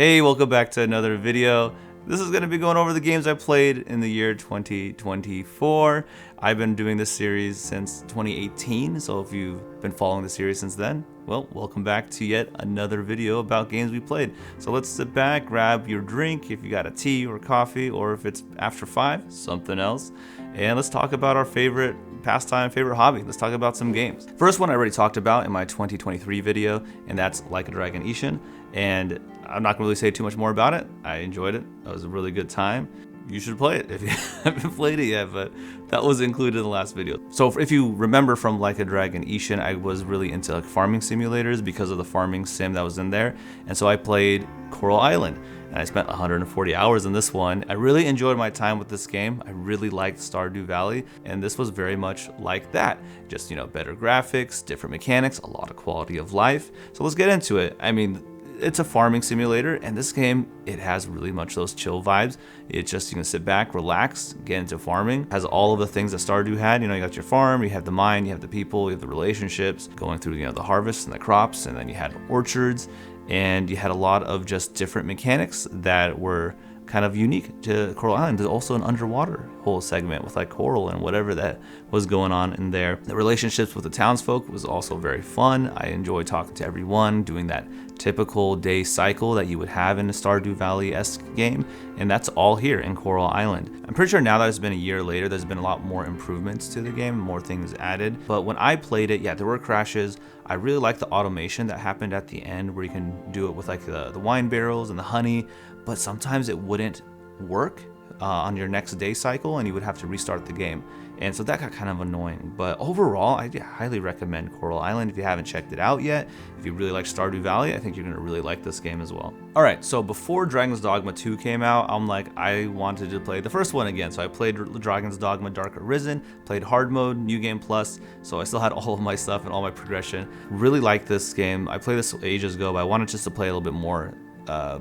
Hey, welcome back to another video. This is going to be going over the games I played in the year 2024. I've been doing this series since 2018, so if you've been following the series since then, well, welcome back to yet another video about games we played. So let's sit back, grab your drink if you got a tea or coffee, or if it's after 5, something else, and let's talk about our favorite pastime, favorite hobby. Let's talk about some games. First one I already talked about in my 2023 video, and that's Like a Dragon Ishin, and I'm not gonna really say too much more about it. I enjoyed it. That was a really good time. You should play it if you haven't played it yet, but that was included in the last video. So if you remember from Like a Dragon Ishin, I was really into like farming simulators because of the farming sim that was in there. And so I played Coral Island, and I spent 140 hours in this one. I really enjoyed my time with this game. I really liked Stardew Valley, and this was very much like that. Just, you know, better graphics, different mechanics, a lot of quality of life. So let's get into it. I mean, it's a farming simulator, and this game, it has really much those chill vibes. It's just, you can sit back, relax, get into farming. It has all of the things that Stardew had. You know, you got your farm, you have the mine, you have the people, you have the relationships, going through, you know, the harvest and the crops, and then you had orchards, and you had a lot of just different mechanics that were kind of unique to Coral Island. There's also an underwater whole segment with like coral and whatever that was going on in there. The relationships with the townsfolk was also very fun. I enjoyed talking to everyone, doing that typical day cycle that you would have in a Stardew Valley-esque game, and that's all here in Coral Island. I'm pretty sure now that it's been a year later, there's been a lot more improvements to the game, more things added, but when I played it, yeah, there were crashes. I really liked the automation that happened at the end where you can do it with like the wine barrels and the honey, but sometimes it wouldn't work on your next day cycle and you would have to restart the game. And so that got kind of annoying. But overall, I highly recommend Coral Island if you haven't checked it out yet. If you really like Stardew Valley, I think you're going to really like this game as well. Alright, so before Dragon's Dogma 2 came out, I'm like, I wanted to play the first one again. So I played Dragon's Dogma Dark Arisen, played Hard Mode, New Game Plus, so I still had all of my stuff and all my progression. Really liked this game. I played this ages ago, but I wanted just to play a little bit more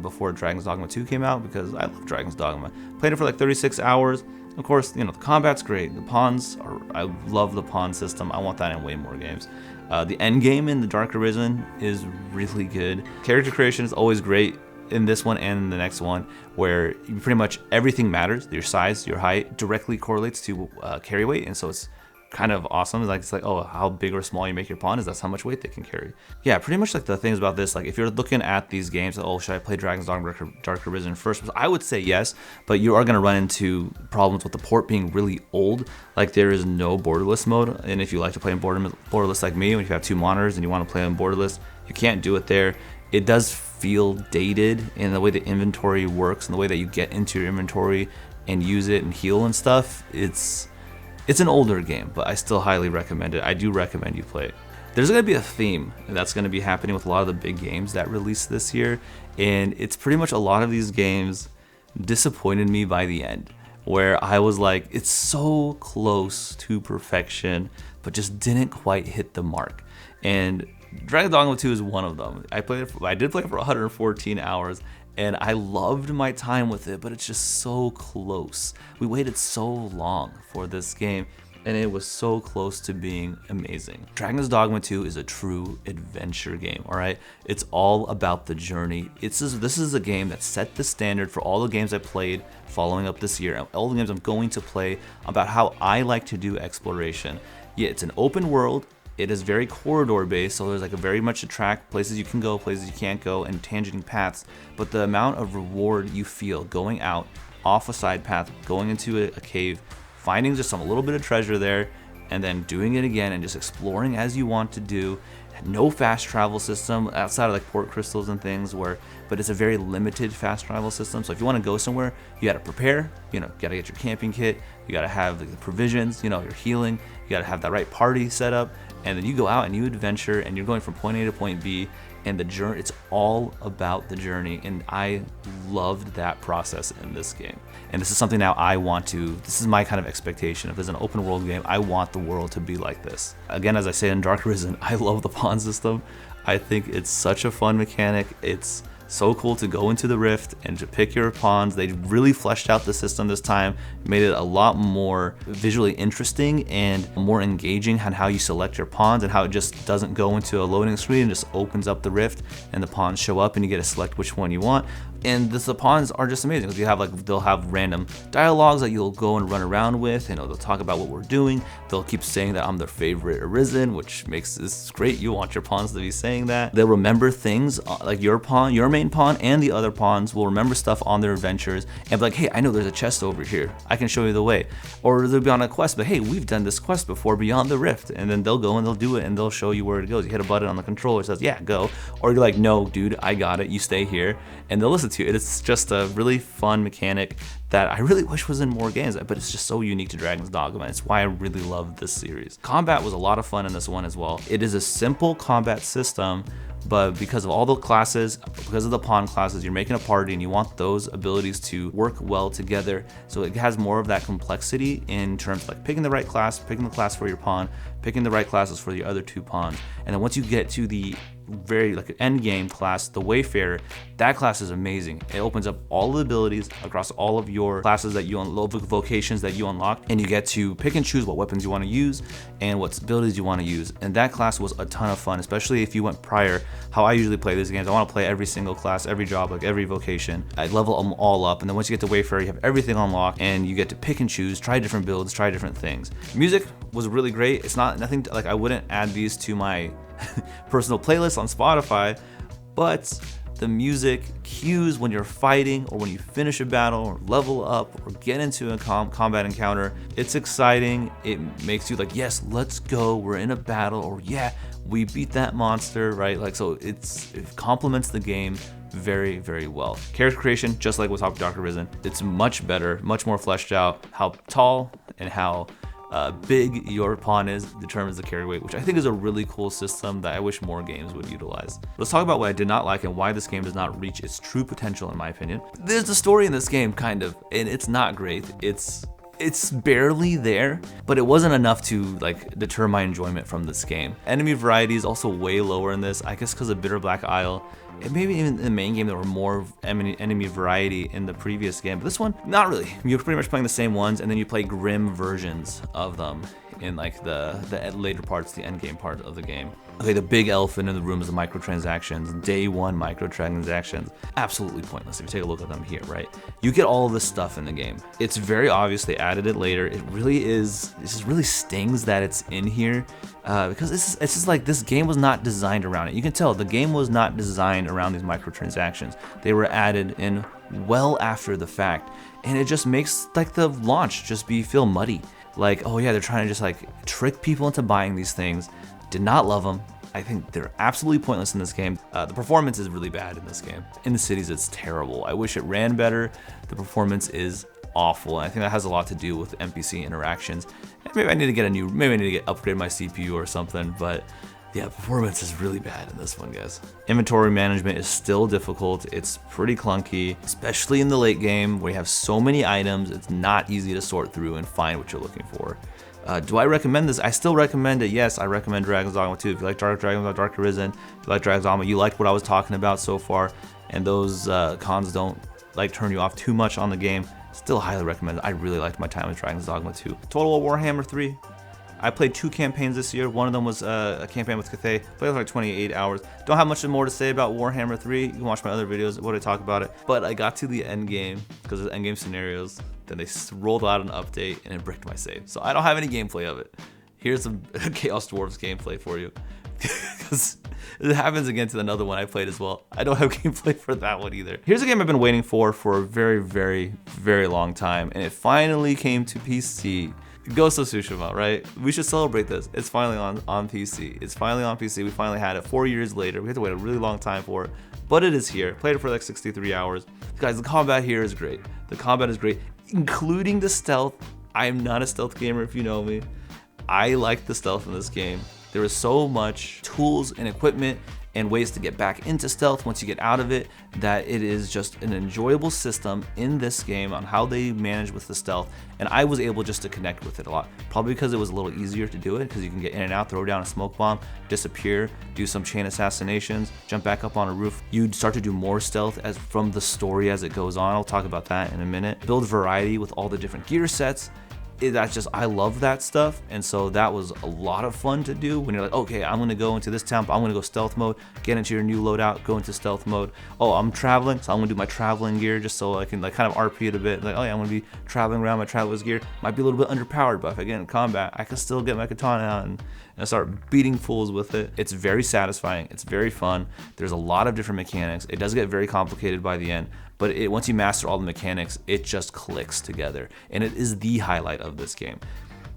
before Dragon's Dogma 2 came out because I love Dragon's Dogma. Played it for like 36 hours. Of course, you know, the combat's great. The pawns are, I love the pawn system. I want that in way more games. The end game in the Dark Arisen is really good. Character creation is always great in this one and in the next one, where pretty much everything matters. Your size, your height directly correlates to carry weight, and so it's kind of awesome. It's like, oh, how big or small you make your pawn is, that's how much weight they can carry. Yeah, pretty much like the things about this, like if you're looking at these games, oh, should I play Dragon's Dogma Dark Arisen first? I would say yes, but you are going to run into problems with the port being really old. Like there is no borderless mode, and if you like to play in borderless like me, when you have 2 monitors and you want to play on borderless, you can't do it there. It does feel dated in the way the inventory works and the way that you get into your inventory and use it and heal and stuff. It's an older game, but I still highly recommend it. I do recommend you play it. There's going to be a theme that's going to be happening with a lot of the big games that released this year, and it's pretty much a lot of these games disappointed me by the end, where I was like, it's so close to perfection, but just didn't quite hit the mark. And Dragon's Dogma 2 is one of them. I did play it for 114 hours, and I loved my time with it, but it's just so close. We waited so long for this game, and it was so close to being amazing. Dragon's Dogma 2 is a true adventure game, all right? It's all about the journey. This is a game that set the standard for all the games I played following up this year, and all the games I'm going to play about how I like to do exploration. Yeah, it's an open world. It is very corridor based, so there's like a very much a track, places you can go, places you can't go, and tangenting paths. But the amount of reward you feel going out, off a side path, going into a cave, finding just a little bit of treasure there, and then doing it again and just exploring as you want to do. No fast travel system outside of like port crystals and things, but it's a very limited fast travel system. So if you want to go somewhere, you got to prepare, you know, you got to get your camping kit, you got to have the provisions, you know, your healing, you got to have that right party set up, and then you go out and you adventure and you're going from point A to point B, and the journey, it's all about the journey, and I loved that process in this game. And this is something now this is my kind of expectation. If there's an open world game, I want the world to be like this. Again, as I say in Dark Arisen, I love the pawn system. I think it's such a fun mechanic. It's so cool to go into the rift and to pick your pawns. They really fleshed out the system this time, made it a lot more visually interesting and more engaging on how you select your pawns, and how it just doesn't go into a loading screen and just opens up the rift and the pawns show up and you get to select which one you want. And the pawns are just amazing because you have like, they'll have random dialogues that you'll go and run around with, and they'll talk about what we're doing. They'll keep saying that I'm their favorite Arisen, which makes this great. You want your pawns to be saying that. They'll remember things like your pawn, your main pawn, and the other pawns will remember stuff on their adventures and be like, hey, I know there's a chest over here. I can show you the way. Or they'll be on a quest, but hey, we've done this quest before beyond the rift. And then they'll go and they'll do it and they'll show you where it goes. You hit a button on the controller, it says, yeah, go. Or you're like, no, dude, I got it. You stay here. And they'll listen to you. It's just a really fun mechanic that I really wish was in more games, but it's just so unique to Dragon's Dogma. It's why I really love this series. Combat was a lot of fun in this one as well. It is a simple combat system, but because of all the classes, because of the pawn classes, you're making a party and you want those abilities to work well together. So it has more of that complexity in terms of like picking the right class, picking the class for your pawn, picking the right classes for the other two pawns. And then once you get to the very like end game class, the Wayfarer, that class is amazing. It opens up all the abilities across all of your classes that you unlock, vocations that you unlock, and you get to pick and choose what weapons you want to use and what abilities you want to use. And that class was a ton of fun, especially if you went prior. How I usually play these games, I want to play every single class, every job, like every vocation. I level them all up, and then once you get to Wayfarer, you have everything unlocked, and you get to pick and choose, try different builds, try different things. Music was really great. It's not nothing like I wouldn't add these to my personal playlist on Spotify, but the music cues when you're fighting or when you finish a battle or level up or get into a combat encounter, it's exciting. It makes you like, yes, let's go, we're in a battle, or yeah, we beat that monster, right? Like, so it complements the game very, very well. Character creation, just like with Dr. Risen, it's much better, much more fleshed out. How tall and how big your pawn is determines the carry weight, which I think is a really cool system that I wish more games would utilize. Let's talk about what I did not like and why this game does not reach its true potential, in my opinion. There's a story in this game, kind of, and it's not great. It's barely there, but it wasn't enough to like deter my enjoyment from this game. Enemy variety is also way lower in this, I guess because of Bitter Black Isle. And maybe even in the main game there were more enemy variety in the previous game, but this one, not really. You're pretty much playing the same ones, and then you play grim versions of them in like the later parts, the end game part of the game. Okay, the big elephant in the room is the microtransactions. Day one microtransactions. Absolutely pointless if you take a look at them here, right? You get all of this stuff in the game. It's very obvious they added it later. It really is, it just really stings that it's in here because it's just like this game was not designed around it. You can tell the game was not designed around these microtransactions. They were added in well after the fact, and it just makes like the launch just feel muddy. Like, oh yeah, they're trying to just like trick people into buying these things. Did not love them. I think they're absolutely pointless in this game. The performance is really bad in this game. In the cities, it's terrible. I wish it ran better. The performance is awful, and I think that has a lot to do with NPC interactions. And maybe I need to upgrade my CPU or something, but yeah, performance is really bad in this one, guys. Inventory management is still difficult. It's pretty clunky, especially in the late game where you have so many items. It's not easy to sort through and find what you're looking for. Do I recommend this? I still recommend it. Yes, I recommend Dragon's Dogma 2. If you like Dark Arisen, if you like Dragon's Dogma, you liked what I was talking about so far, and those cons don't like turn you off too much on the game, still highly recommend it. I really liked my time with Dragon's Dogma 2. Total Warhammer 3. I played 2 campaigns this year. One of them was a campaign with Cathay. Played for like 28 hours. Don't have much more to say about Warhammer 3. You can watch my other videos what I talk about it. But I got to the end game because of the end game scenarios. Then they rolled out an update and it bricked my save. So I don't have any gameplay of it. Here's a Chaos Dwarves gameplay for you. Because it happens again to another one I played as well. I don't have gameplay for that one either. Here's a game I've been waiting for a very, very, very long time. And it finally came to PC. Ghost of Tsushima, right? We should celebrate this. It's finally on PC. It's finally on PC. We finally had it 4 years later. We had to wait a really long time for it, but it is here. Played it for like 63 hours. Guys, the combat here is great. The combat is great, including the stealth. I am not a stealth gamer if you know me. I like the stealth in this game. There is so much tools and equipment and ways to get back into stealth once you get out of it, that it is just an enjoyable system in this game on how they manage with the stealth. And I was able just to connect with it a lot, probably because it was a little easier to do it, because you can get in and out, throw down a smoke bomb, disappear, do some chain assassinations, jump back up on a roof. You'd start to do more stealth as from the story as it goes on. I'll talk about that in a minute. Build variety with all the different gear sets. I love that stuff. And so that was a lot of fun to do when you're like, okay, I'm gonna go into this town, but I'm gonna go stealth mode, get into your new loadout, go into stealth mode. Oh, I'm traveling, so I'm gonna do my traveling gear just so I can like kind of RP it a bit. Like, oh yeah, I'm gonna be traveling around my traveler's gear. Might be a little bit underpowered, but if I get in combat, I can still get my katana out and start beating fools with it. It's very satisfying. It's very fun. There's a lot of different mechanics. It does get very complicated by the end, but once you master all the mechanics, it just clicks together, and it is the highlight of this game.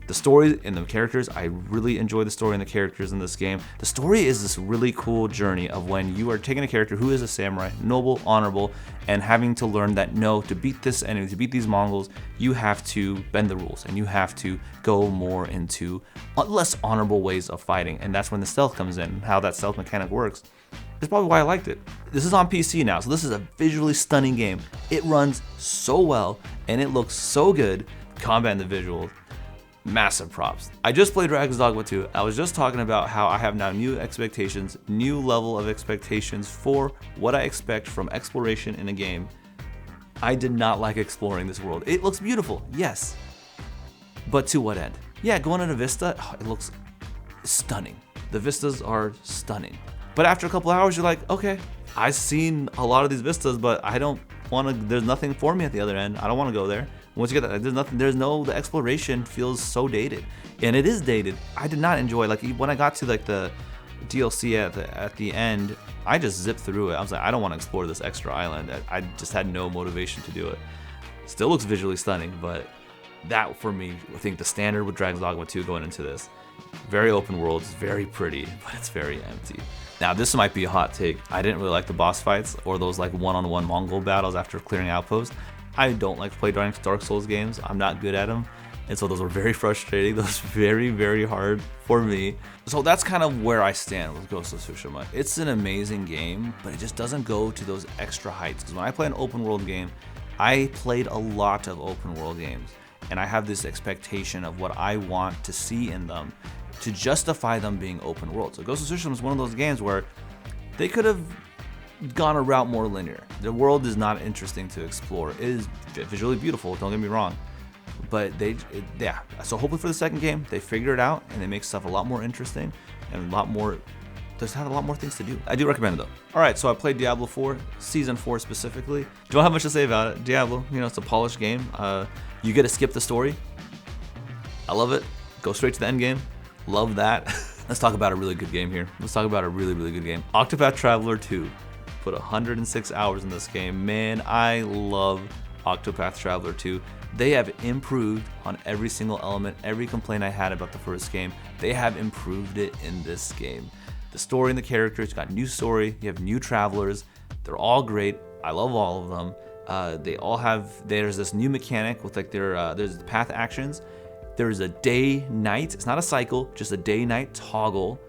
The story and the characters, I really enjoy the story and the characters in this game. The story is this really cool journey of when you are taking a character who is a samurai, noble, honorable, and having to learn that no, to beat this enemy, to beat these Mongols, you have to bend the rules and you have to go more into less honorable ways of fighting. And that's when the stealth comes in, how that stealth mechanic works. That's probably why I liked it. This is on PC now, so this is a visually stunning game. It runs so well and it looks so good. Combat and the visuals, massive props. I just played Dragon's Dogma 2. I was just talking about how I have now new expectations, new level of expectations for what I expect from exploration in a game. I did not like exploring this world. It looks beautiful, yes, but to what end? Yeah, going on a vista, it looks stunning. The vistas are stunning. But after a couple hours, you're like, okay, I've seen a lot of these vistas, but I don't want to, there's nothing for me at the other end. I don't want to go there. Once you get that, the exploration feels so dated. And it is dated. I did not enjoy, like when I got to like the DLC at the end, I just zipped through it. I was like, I don't want to explore this extra island. I just had no motivation to do it. Still looks visually stunning, but that for me, I think the standard with Dragon's Dogma 2 going into this. Very open world, it's very pretty, but it's very empty. Now this might be a hot take. I didn't really like the boss fights or those like one-on-one Mongol battles after clearing outposts. I don't like to play Dark Souls games. I'm not good at them. And so those were very frustrating. Those were very, very hard for me. So that's kind of where I stand with Ghost of Tsushima. It's an amazing game, but it just doesn't go to those extra heights. Because when I play an open world game, I played a lot of open world games. And I have this expectation of what I want to see in them to justify them being open world. So Ghost of Tsushima is one of those games where they could have gone a route more linear. The world is not interesting to explore. It is visually beautiful, don't get me wrong. But yeah. So hopefully for the second game, they figure it out and they make stuff a lot more interesting and a lot more, just have a lot more things to do. I do recommend it though. All right, so I played Diablo 4, Season 4 specifically. Don't have much to say about it. Diablo, you know, it's a polished game. You get to skip the story. I love it. Go straight to the end game. Love that. Let's talk about a really good game here. Let's talk about a really, really good game. Octopath Traveller 2. Put 106 hours in this game. Man, I love Octopath Traveller 2. They have improved on every single element, every complaint I had about the first game. They have improved it in this game. The story and the characters, you got new story, you have new travelers. They're all great. I love all of them. They all have, there's this new mechanic with like there's the path actions. There's a day-night, it's not a cycle, just a day-night toggle.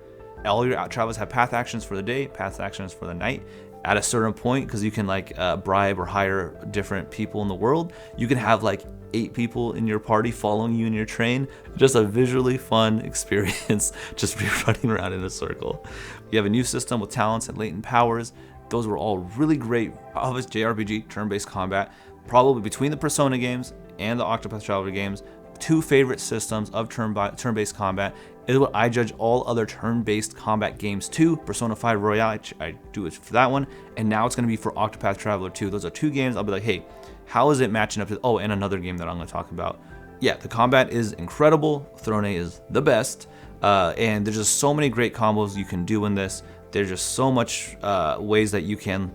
All your travelers have path actions for the day, path actions for the night. At a certain point, because you can like bribe or hire different people in the world, you can have like 8 people in your party following you in your train. Just a visually fun experience, just running around in a circle. You have a new system with talents and latent powers. Those were all really great. Obvious JRPG, turn-based combat. Probably between the Persona games and the Octopath Traveler games, 2 favorite systems of turn-based combat is what I judge all other turn-based combat games to. Persona 5 Royale, I do it for that one, and now it's going to be for Octopath Traveler 2. Those are 2 games I'll be like, hey, how is it matching up to, oh, and another game that I'm going to talk about. Yeah, the combat is incredible, Khorne is the best, and there's just so many great combos you can do in this. There's just so much ways that you can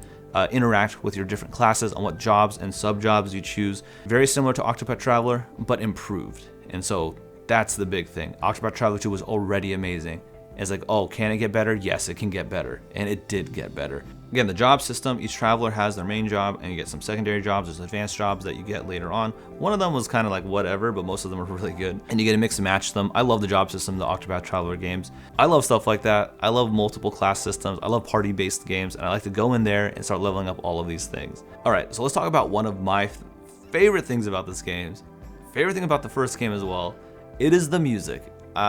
interact with your different classes on what jobs and sub-jobs you choose. Very similar to Octopath Traveler, but improved. And so that's the big thing. Octopath Traveler 2 was already amazing. It's like, oh, can it get better? Yes, it can get better. And it did get better. Again, the job system, each traveler has their main job and you get some secondary jobs. There's advanced jobs that you get later on. One of them was kind of like whatever, but most of them are really good. And you get to mix and match them. I love the job system, the Octopath Traveler games. I love stuff like that. I love multiple class systems. I love party-based games. And I like to go in there and start leveling up all of these things. All right, so let's talk about one of my favorite things about this game. Favorite thing about the first game as well. It is the music.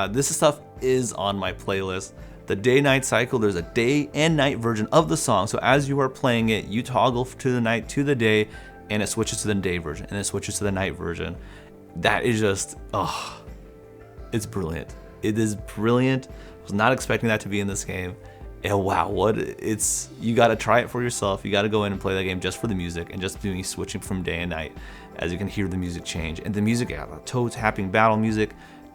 This stuff is on my playlist. The day-night cycle, there's a day and night version of the song. So as you are playing it, you toggle to the night, to the day, and it switches to the day version, and it switches to the night version. that is just, oh, it's brilliant. It is brilliant. I was not expecting that to be in this game. And wow, you gotta try it for yourself. You gotta go in and play that game just for the music and just me switching from day and night as you can hear the music change. And the music, yeah, the toe tapping battle music,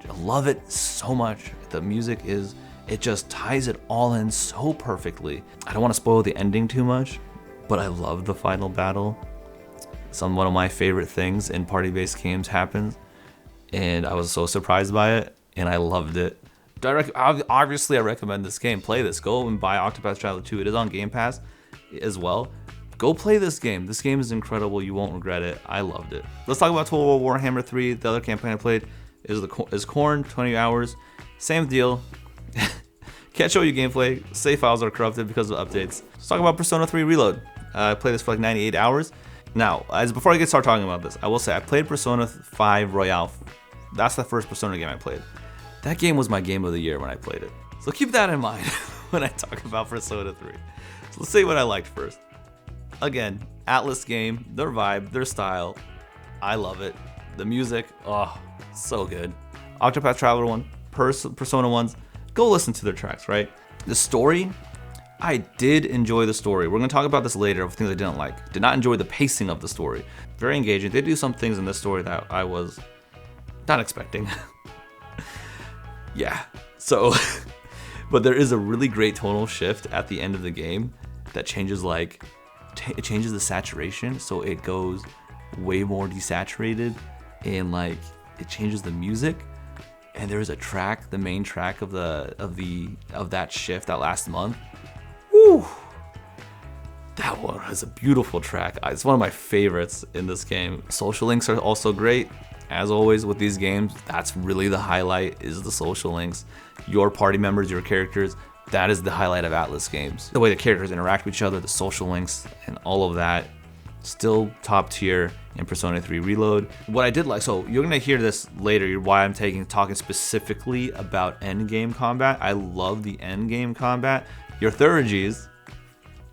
I love it so much. The music it just ties it all in so perfectly. I don't want to spoil the ending too much, but I love the final battle. One of my favorite things in party-based games happens, and I was so surprised by it, and I loved it. Obviously, I recommend this game. Play this. Go and buy Octopath Traveller 2. It is on Game Pass as well. Go play this game. This game is incredible. You won't regret it. I loved it. Let's talk about Total War Warhammer 3. The other campaign I played is Khorne, 20 hours. Same deal. Can't show you gameplay. Save files are corrupted because of updates. Let's talk about Persona 3 Reload. I played this for like 98 hours. Now, before I start talking about this, I will say I played Persona 5 Royale. That's the first Persona game I played. That game was my game of the year when I played it. So keep that in mind when I talk about Persona 3. So let's see what I liked first. Again, Atlas game, their vibe, their style. I love it. The music, oh, so good. Octopath Traveller 1, Persona 1s, go listen to their tracks, right? The story, I did enjoy the story. We're going to talk about this later of things I didn't like. Did not enjoy the pacing of the story. Very engaging. They do some things in this story that I was not expecting. Yeah, so, but there is a really great tonal shift at the end of the game that changes it changes the saturation, so it goes way more desaturated, and like it changes the music. And there is a track, the main track of that shift that last month. Woo! That one is a beautiful track. It's one of my favorites in this game. Social links are also great. As always with these games, that's really the highlight, is the social links. Your party members, your characters, that is the highlight of Atlas games. The way the characters interact with each other, the social links, and all of that. Still top tier in Persona 3 Reload. What I did like, so you're gonna hear this later, why I'm talking specifically about endgame combat. I love the endgame combat. Your Thurgies,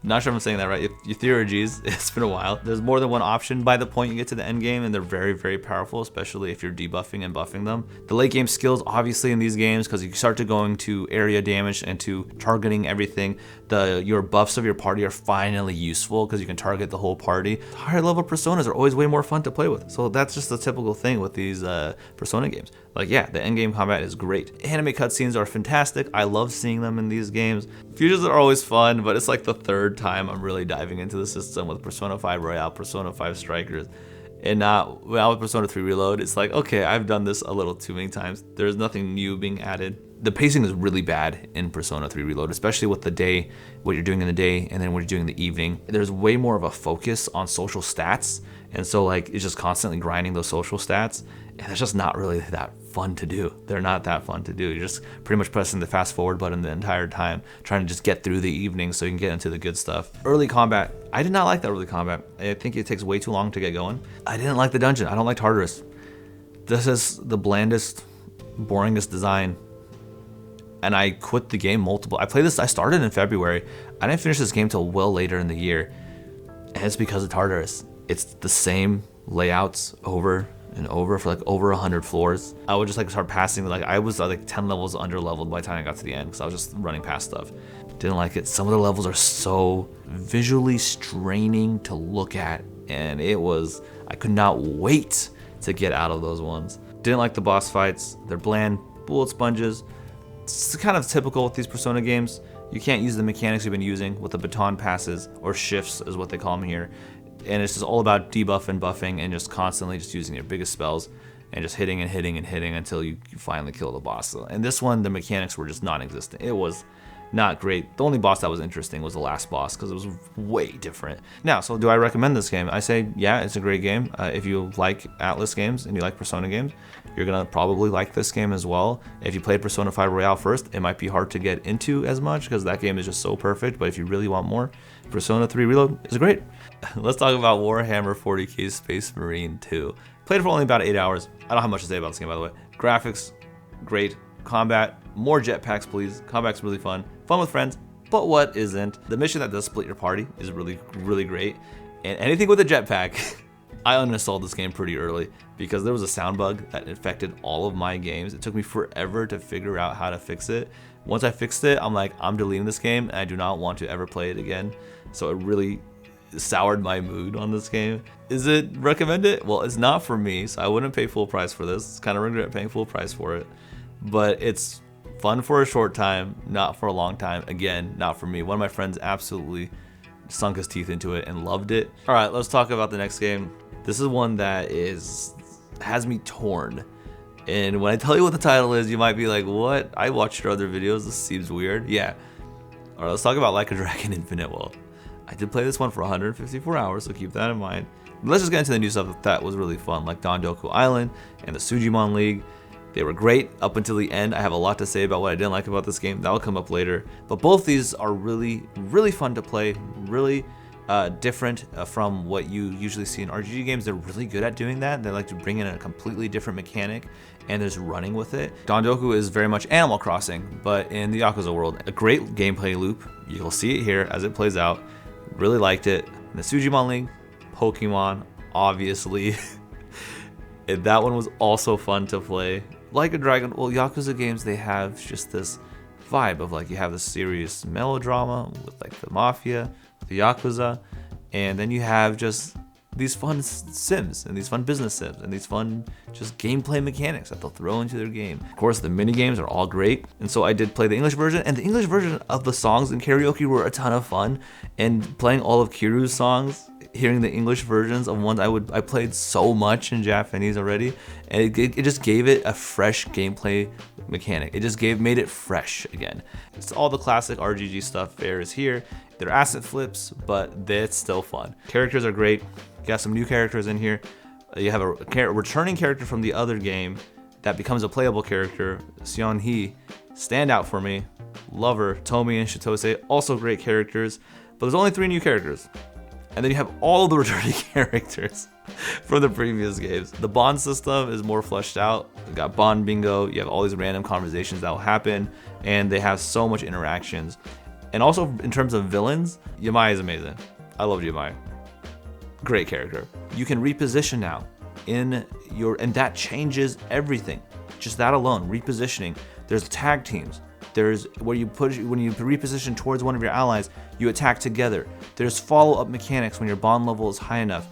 not sure if I'm saying that right. Your Theurgies, it's been a while. There's more than one option by the point you get to the end game, and they're very, very powerful, especially if you're debuffing and buffing them. The late game skills, obviously, in these games, because you start to going to area damage and to targeting everything, your buffs of your party are finally useful because you can target the whole party. Higher level personas are always way more fun to play with. So that's just the typical thing with these Persona games. Like, yeah, the end game combat is great. Anime cutscenes are fantastic. I love seeing them in these games. Fusions are always fun, but it's like the third time I'm really diving into the system with Persona 5 Royale, Persona 5 Strikers, and now with Persona 3 Reload. It's like, okay, I've done this a little too many times. There's nothing new being added. The pacing is really bad in Persona 3 Reload, especially with the day, what you're doing in the day, and then what you're doing in the evening. There's way more of a focus on social stats, and so like it's just constantly grinding those social stats, and it's just not really that fun to do. They're not that fun to do. You're just pretty much pressing the fast forward button the entire time, trying to just get through the evening so you can get into the good stuff. Early combat, I did not like that early combat. I think it takes way too long to get going. I didn't like the dungeon. I don't like Tartarus. This is the blandest, boringest design. And I quit the game I started in February. I didn't finish this game till well later in the year. And it's because of Tartarus. It's the same layouts over and over for like over 100 floors. I would just like start passing, like I was like 10 levels under leveled by the time I got to the end because I was just running past stuff. Didn't like it. Some of the levels are so visually straining to look at, and I could not wait to get out of those ones. Didn't like the boss fights. They're bland, bullet sponges. It's kind of typical with these Persona games. You can't use the mechanics you've been using with the baton passes, or shifts is what they call them here. And it's just all about debuff and buffing and just constantly just using your biggest spells and just hitting and hitting and hitting until you finally kill the boss. And this one, the mechanics were just non-existent. It was not great. The only boss that was interesting was the last boss because it was way different. Now, so do I recommend this game? I say, yeah, it's a great game. If you like Atlas games and you like Persona games, you're gonna probably like this game as well. If you played Persona 5 Royale first, it might be hard to get into as much because that game is just so perfect. But if you really want more, Persona 3 Reload is great. Let's talk about Warhammer 40k Space Marine 2. Played it for only about 8 hours. I don't have much to say about this game, by the way. Graphics, great. Combat, more jetpacks, please. Combat's really fun. Fun with friends, but what isn't? The mission that does split your party is really, really great. And anything with a jetpack I uninstalled this game pretty early because there was a sound bug that infected all of my games. It took me forever to figure out how to fix it. Once I fixed it, I'm like, I'm deleting this game and I do not want to ever play it again. So it really soured my mood on this game. Is it recommended? Well, it's not for me, so I wouldn't pay full price for this. It's kind of regret paying full price for it. But it's fun for a short time, not for a long time. Again, not for me. One of my friends absolutely sunk his teeth into it and loved it. All right, let's talk about the next game. This is one that has me torn. And when I tell you what the title is, you might be like, what? I watched your other videos. This seems weird. Yeah. All right, let's talk about Like a Dragon Infinite Wealth. I did play this one for 154 hours, so keep that in mind. But let's just get into the new stuff that was really fun, like Dondoku Island and the Sujimon League. They were great up until the end. I have a lot to say about what I didn't like about this game. That will come up later. But both these are really, really fun to play, really different from what you usually see in RPG games. They're really good at doing that. They like to bring in a completely different mechanic and there's running with it. Dondoku is very much Animal Crossing, but in the Yakuza world. A great gameplay loop. You'll see it here as it plays out. Really liked it. And the Sujimon League, Pokemon, obviously. And that one was also fun to play. Like a Dragon, well, Yakuza games, they have just this vibe of like, you have this serious melodrama with like the Mafia, the Yakuza, and then you have just these fun sims and these fun business sims and these fun just gameplay mechanics that they'll throw into their game. Of course, the mini games are all great, and so I did play the English version, and the English version of the songs in karaoke were a ton of fun. And playing all of Kiru's songs, hearing the English versions of ones I played so much in Japanese already, and it just gave it a fresh gameplay mechanic. It just made it fresh again. It's all the classic RGG stuff there is here. They're asset flips, but it's still fun. Characters are great. You got some new characters in here. You have a returning character from the other game that becomes a playable character. Seon Hee, stand out for me. Lover, Tomi and Shitose, also great characters, but there's only 3 new characters. And then you have all the returning characters from the previous games. The bond system is more fleshed out. You got bond bingo, you have all these random conversations that will happen, and they have so much interactions. And also in terms of villains, Yamai is amazing. I love Yamai. Great character. You can reposition now and that changes everything. Just that alone, repositioning. There's tag teams. There's where when you reposition towards one of your allies, you attack together. There's follow-up mechanics when your bond level is high enough.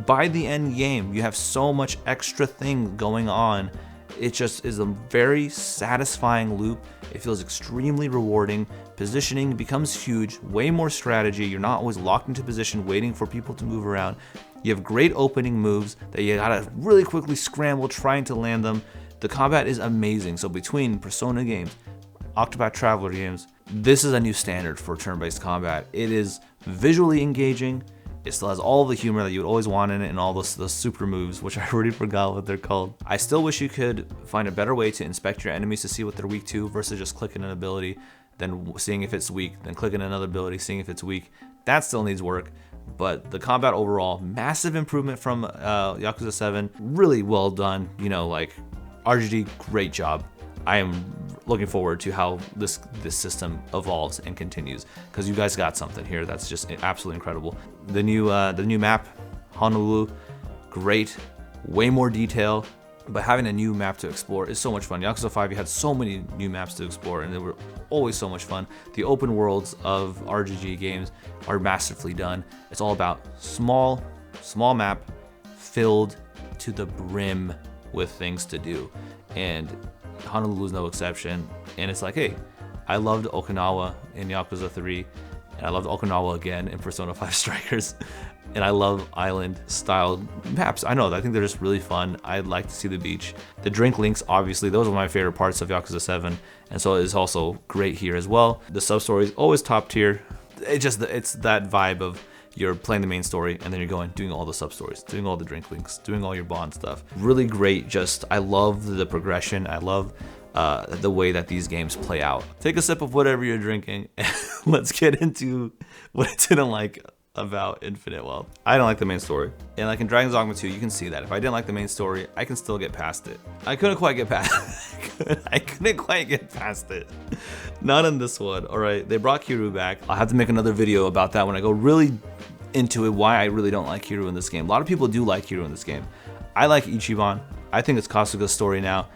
By the end game, you have so much extra thing going on. It just is a very satisfying loop. It feels extremely rewarding. Positioning becomes huge, way more strategy. You're not always locked into position waiting for people to move around. You have great opening moves that you gotta really quickly scramble trying to land them. The combat is amazing. So between Persona games, Octopath Traveller games, this is a new standard for turn-based combat. It is visually engaging. It still has all the humor that you would always want in it and all those super moves, which I already forgot what they're called. I still wish you could find a better way to inspect your enemies to see what they're weak to versus just clicking an ability, then seeing if it's weak, then clicking another ability, seeing if it's weak. That still needs work, but the combat overall, massive improvement from Yakuza 7. Really well done, like RGD, great job. I am looking forward to how this system evolves and continues, because you guys got something here that's just absolutely incredible. The new map, Honolulu, great, way more detail, but having a new map to explore is so much fun. Yakuza 5, you had so many new maps to explore, and they were always so much fun. The open worlds of RGG games are masterfully done. It's all about small map filled to the brim with things to do, and Honolulu is no exception. And it's like, hey, I loved Okinawa in Yakuza 3, and I loved Okinawa again in Persona 5 Strikers, and I love island-style maps. I think they're just really fun. I'd like to see the beach. The drink links, obviously, those are my favorite parts of Yakuza 7, and so it's also great here as well. The sub-story is always top tier. It's that vibe of you're playing the main story and then you're doing all the sub stories, doing all the drink links, doing all your bond stuff. Really great. I love the progression. I love the way that these games play out. Take a sip of whatever you're drinking and let's get into what I didn't like about Infinte Wealth. I don't like the main story. And like in Dragon's Dogma 2, you can see that if I didn't like the main story, I can still get past it. I couldn't quite get past it. Not in this one. All right, they brought Kiru back. I'll have to make another video about that when I go really into it why I really don't like Hiro in this game. A lot of people do like Hiro in this game. I like Ichiban. I think it's Kasuga's story now.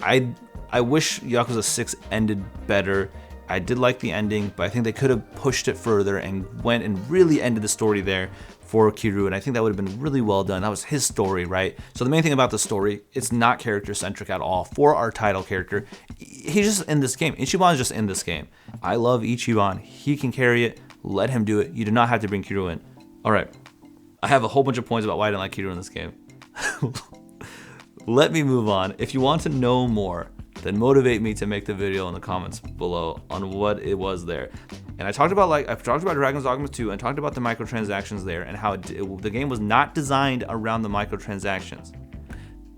I wish Yakuza 6 ended better. I did like the ending, but I think they could have pushed it further and went and really ended the story there for Kiryu, and I think that would have been really well done. That was his story, right? So the main thing about the story, it's not character-centric at all for our title character. He's just in this game. Ichiban is just in this game. I love Ichiban. He can carry it. Let him do it. You do not have to bring Kiryu in. All right. I have a whole bunch of points about why I didn't like Kiryu in this game. Let me move on. If you want to know more, then motivate me to make the video in the comments below on what it was there. And I've talked about Dragon's Dogma 2 and talked about the microtransactions there and how the game was not designed around the microtransactions.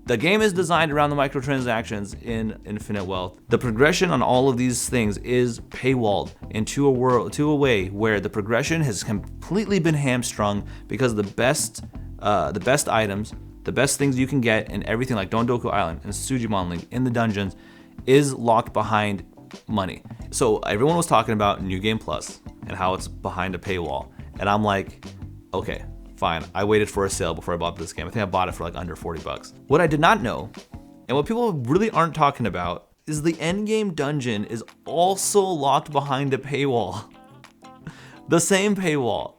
The game is designed around the microtransactions in Infinte Wealth. The progression on all of these things is paywalled into a way where the progression has completely been hamstrung because the best items, the best things you can get in everything like Dondoku Island and Sujimon Link in the dungeons is locked behind money. So everyone was talking about New Game Plus and how it's behind a paywall. And I'm like, okay, fine. I waited for a sale before I bought this game. I think I bought it for like under 40 bucks. What I did not know, and what people really aren't talking about, is the endgame dungeon is also locked behind a paywall. The same paywall.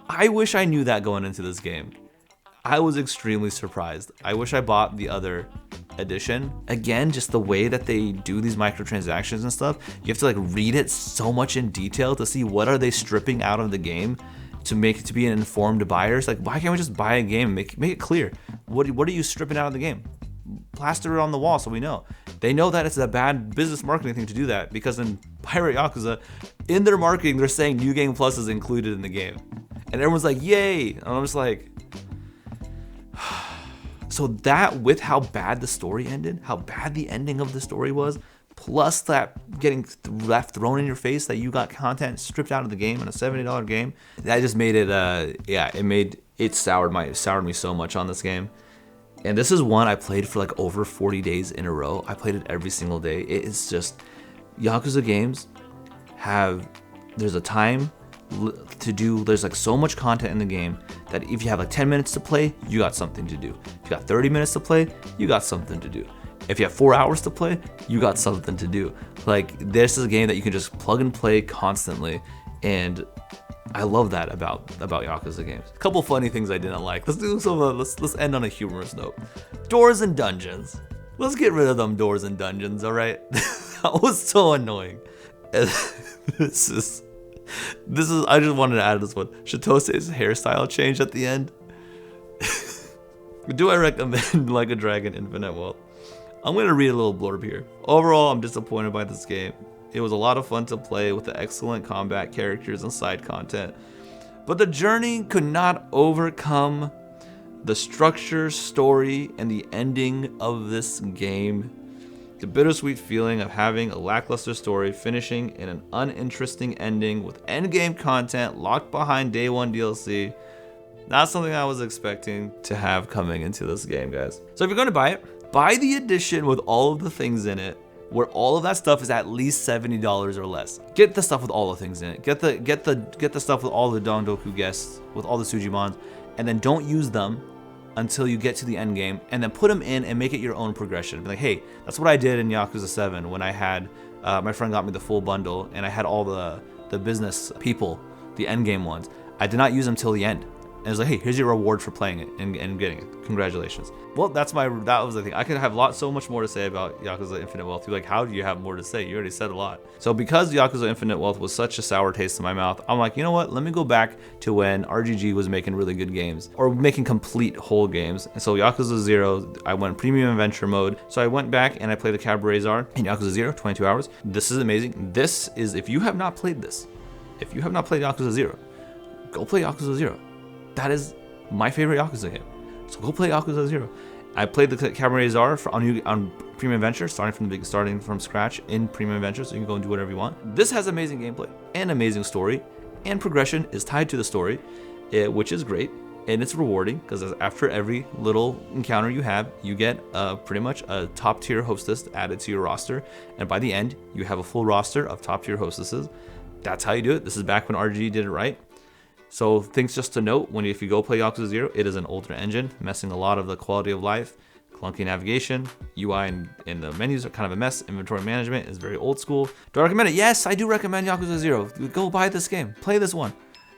I wish I knew that going into this game. I was extremely surprised. I wish I bought the other edition. Again, just the way that they do these microtransactions and stuff, you have to like read it so much in detail to see what are they stripping out of the game to make it to be an informed buyer. It's like, why can't we just buy a game and make it clear? What are you stripping out of the game? Plaster it on the wall so we know. They know that it's a bad business marketing thing to do that because in Pirate Yakuza, in their marketing, they're saying New Game Plus is included in the game. And everyone's like, yay! And I'm just like, so that with how bad the story ended, how bad the ending of the story was, plus that getting left thrown in your face that you got content stripped out of the game in a $70 game, that just made it, it soured me so much on this game. And this is one I played for like over 40 days in a row. I played it every single day. It's just, Yakuza games there's a time to do, there's like so much content in the game that if you have like 10 minutes to play, you got something to do. If you got 30 minutes to play, you got something to do. If you have 4 hours to play, you got something to do. Like, this is a game that you can just plug and play constantly, and I love that about Yakuza games. A couple funny things I didn't like. Let's end on a humorous note. Doors and dungeons. Let's get rid of them doors and dungeons, all right? That was so annoying. And this is, I just wanted to add this one. Shitose's hairstyle change at the end. Do I recommend Like a Dragon Infinite Wealth? I'm going to read a little blurb here. Overall, I'm disappointed by this game. It was a lot of fun to play with the excellent combat characters and side content, but the journey could not overcome the structure, story, and the ending of this game. The bittersweet feeling of having a lackluster story finishing in an uninteresting ending with endgame content locked behind day one DLC. Not something I was expecting to have coming into this game, guys. So if you're going to buy it, buy the edition with all of the things in it, where all of that stuff is at least $70 or less. Get the stuff with all the things in it. Get the stuff with all the Dondoku guests, with all the Sujimons, and then don't use them until you get to the end game, and then put them in and make it your own progression. Be like, hey, that's what I did in Yakuza 7 when I had my friend got me the full bundle and I had all the business people, the end game ones. I did not use them till the end. And it was like, hey, here's your reward for playing it and getting it. Congratulations. Well, that was the thing. I could have so much more to say about Yakuza Infinite Wealth. You're like, how do you have more to say? You already said a lot. So because Yakuza Infinite Wealth was such a sour taste in my mouth, I'm like, you know what? Let me go back to when RGG was making really good games, or making complete whole games. And so Yakuza 0, I went premium adventure mode. So I went back and I played the Cabaret Czar in Yakuza 0, 22 hours. This is amazing. This is, if you have not played this, if you have not played Yakuza 0, go play Yakuza 0. That is my favorite Yakuza game. So go play Yakuza 0. I played the Cabaret Czar on Premium Adventure, starting from scratch in Premium Adventure, so you can go and do whatever you want. This has amazing gameplay and amazing story, and progression is tied to the story, which is great, and it's rewarding because after every little encounter you have, you get pretty much a top tier hostess added to your roster, and by the end, you have a full roster of top tier hostesses. That's how you do it. This is back when RG did it right. So things just to note, if you go play Yakuza 0, it is an older engine, messing a lot of the quality of life, clunky navigation, UI in the menus are kind of a mess, inventory management is very old school. Do I recommend it? Yes, I do recommend Yakuza 0. Go buy this game, play this one.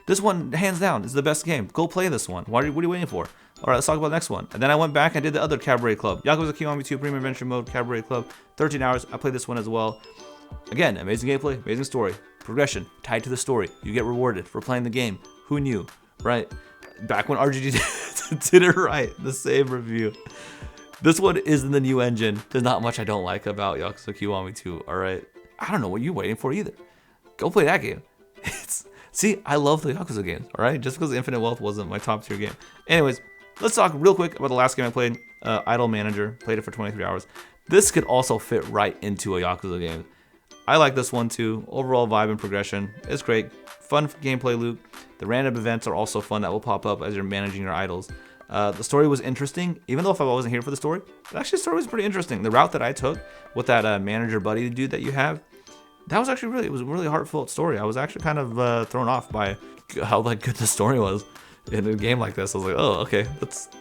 This one, hands down, is the best game. Go play this one. What are you waiting for? All right, let's talk about the next one. And then I went back and did the other Cabaret Club. Yakuza Kiwami 2 Premium Adventure Mode, Cabaret Club, 13 hours. I played this one as well. Again, amazing gameplay, amazing story. Progression, tied to the story. You get rewarded for playing the game. Who knew, right? Back when RGG did it right, the same review. This one is in the new engine. There's not much I don't like about Yakuza Kiwami 2, all right? I don't know what you're waiting for either. Go play that game. See, I love the Yakuza games, all right? Just because Infinte Wealth wasn't my top tier game. Anyways, let's talk real quick about the last game I played, Idle Manager. Played it for 23 hours. This could also fit right into a Yakuza game. I like this one too. Overall vibe and progression is great. Fun gameplay loop. The random events are also fun that will pop up as you're managing your idols. The story was interesting, even though if I wasn't here for the story, actually the story was pretty interesting. The route that I took with that manager buddy dude that you have, that was actually it was a really heartfelt story. I was actually kind of thrown off by how good the story was in a game like this. I was like, oh, okay,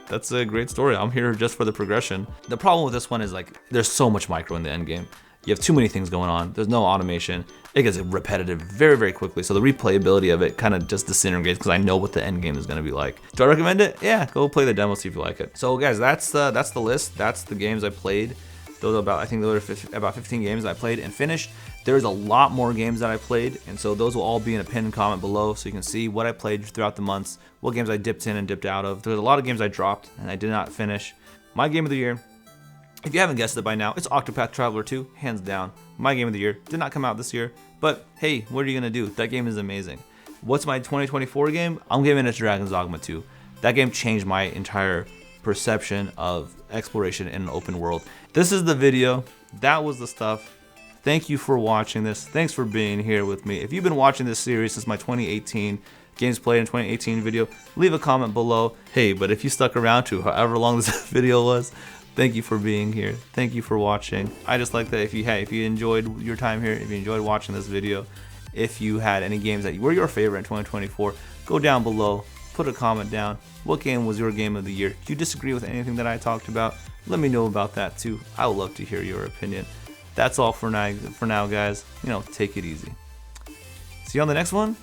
that's a great story. I'm here just for the progression. The problem with this one is there's so much micro in the end game. You have too many things going on. There's no automation. It gets repetitive very, very quickly. So the replayability of it kind of just disintegrates because I know what the end game is going to be like. Do I recommend it? Yeah, go play the demo, see if you like it. So guys, that's the list. That's the games I played. I think those are about 15 games I played and finished. There's a lot more games that I played, and so those will all be in a pinned comment below so you can see what I played throughout the months, what games I dipped in and dipped out of. There's a lot of games I dropped and I did not finish. My game of the year, if you haven't guessed it by now, it's Octopath Traveller 2, hands down. My game of the year. Did not come out this year, but hey, what are you gonna do? That game is amazing. What's my 2024 game? I'm giving it to Dragon's Dogma 2. That game changed my entire perception of exploration in an open world. This is the video. That was the stuff. Thank you for watching this. Thanks for being here with me. If you've been watching this series since my 2018 games played in 2018 video, leave a comment below. Hey, but if you stuck around to however long this video was, thank you for being here. Thank you for watching. I just like that if you enjoyed your time here, if you enjoyed watching this video, if you had any games that were your favorite in 2024, go down below, put a comment down. What game was your game of the year? Do you disagree with anything that I talked about? Let me know about that too. I would love to hear your opinion. That's all for now, guys. Take it easy. See you on the next one.